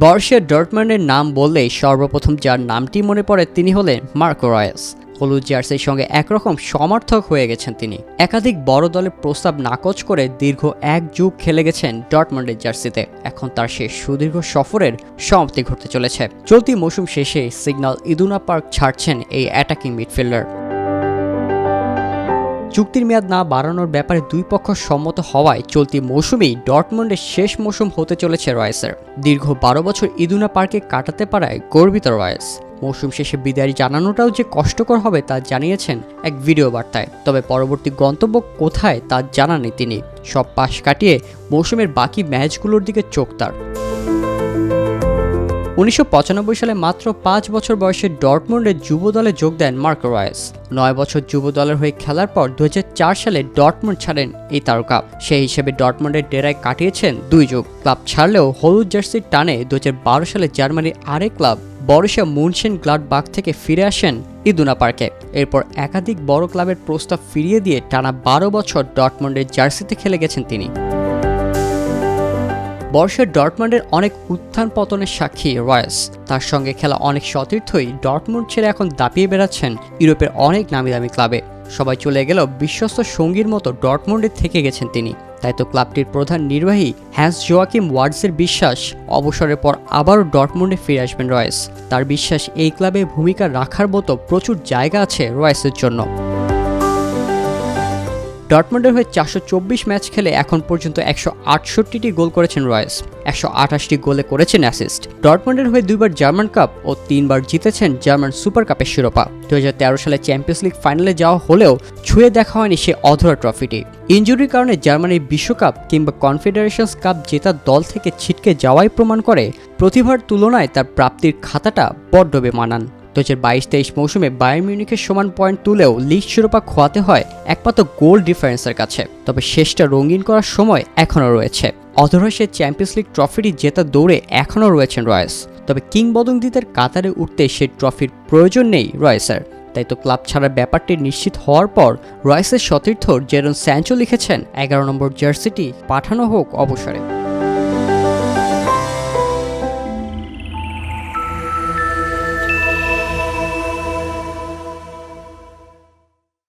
Borussia ডর্টমুন্ডের নাম বললেই সর্বপ্রথম যার নামটি মনে পড়ে তিনি হলেন মার্কো রয়েস। হলুদ জার্সির সঙ্গে একরকম সমর্থক হয়ে গেছেন তিনি। একাধিক বড় দলের প্রস্তাব নাকচ করে দীর্ঘ এক যুগ খেলে গেছেন ডর্টমুন্ডের জার্সিতে। এখন তার সেই সুদীর্ঘ সফরের সমাপ্তি ঘটতে চলেছে। চলতি মৌসুম শেষে সিগন্যাল ইদুনা পার্ক ছাড়ছেন এই অ্যাটাকিং মিডফিল্ডার। চুক্তির মেয়াদ না বাড়ানোর ব্যাপারে দুই পক্ষ সম্মত হওয়ায় চলতি মৌসুমেই ডর্টমুন্ডের শেষ মৌসুম হতে চলেছে রয়েসের। দীর্ঘ 12 বছর ইদুনা পার্কে কাটাতে পারায় গর্বিত রয়েস। মৌসুম শেষে বিদায় জানানোটাও যে কষ্টকর হবে তা জানিয়েছেন এক ভিডিও বার্তায়। তবে পরবর্তী গন্তব্য কোথায় তা জানাননি তিনি। সব পাশ কাটিয়ে মৌসুমের বাকি ম্যাচগুলোর দিকে চোখ তার। 1995 সালে মাত্র 5 বছর বয়সে ডর্টমুন্ডের যুব দলে যোগ দেন মার্কো রয়েস। 9 বছর যুব দলের হয়ে খেলার পর 2004 সালে ডর্টমুন্ড ছাড়েন এই তারকা। সেই হিসেবে ডর্টমুন্ডের ডেরায় কাটিয়েছেন 2 যুগ। ক্লাব ছাড়লেও হলুদ জার্সির টানে 2012 সালে জার্মানির আরেক ক্লাব বরুসিয়া মুনশেনগ্লাডবাখ থেকে ফিরে আসেন ইদুনা পার্কে। এরপর একাধিক বড় ক্লাবের প্রস্তাব ফিরিয়ে দিয়ে টানা 12 বছর ডর্টমুন্ডের জার্সিতে খেলে গেছেন তিনি। বরুসিয়া ডর্টমুন্ডের অনেক উত্থান পতনের সাক্ষী রয়েস। তার সঙ্গে খেলা অনেক সতীর্থই ডর্টমুন্ড ছেড়ে এখন দাপিয়ে বেড়াচ্ছেন ইউরোপের অনেক নামি দামি ক্লাবে। সবাই চলে গেলেও বিশ্বস্ত সঙ্গীর মতো ডর্টমুন্ডে থেকে গেছেন তিনি। তাই তো ক্লাবটির প্রধান নির্বাহী হ্যান্স জোয়াকিম ওয়ার্ডসের বিশ্বাস, অবসরের পর আবারও ডর্টমুন্ডে ফিরে আসবেন রয়েস। তার বিশ্বাস, এই ক্লাবে ভূমিকা রাখার মতো প্রচুর জায়গা আছে রয়েসের জন্য। ডর্টমুন্ডের হয়ে 424 ম্যাচ খেলে এখন পর্যন্ত 168টি গোল করেছেন রয়েস। 128টি গোলে করেছেন অ্যাসিস্ট। ডর্টমুন্ডের হয়ে 2বার জার্মান কাপ ও 3বার জিতেছেন জার্মান সুপার কাপের শিরোপা। 2013 সালে চ্যাম্পিয়ন্স লিগ ফাইনালে যাওয়া হলেও ছুঁয়ে দেখা হয়নি সে অধরা ট্রফিটি। ইনজুরির কারণে জার্মানির বিশ্বকাপ কিংবা কনফেডারেশনস কাপ জেতার দল থেকে ছিটকে যাওয়াই প্রমাণ করে প্রতিভার তুলনায় তার প্রাপ্তির খাতাটা বড্ড বেমানান। 2022-23 মৌসুমে বায়ার্ন মিউনিখের সমান পয়েন্ট তুলেও লিগ শিরোপা খোয়াতে হয় একমাত্র গোল ডিফারেন্সের কাছে। তবে শেষটা রঙিন করার সময় এখনও রয়েছে। অধরা সে চ্যাম্পিয়ন্স লিগ ট্রফিটি জেতার দৌড়ে এখনও রয়েছেন রয়েস। তবে কিংবদন্তিদের কাতারে উঠতে সেই ট্রফির প্রয়োজন নেই রয়েসের। তাই তো ক্লাব ছাড়ার ব্যাপারটি নিশ্চিত হওয়ার পর রয়েসের সতীর্থ জেরন স্যাঞ্চো লিখেছেন, 11 নম্বর জার্সিটি পাঠানো হোক অবসরে।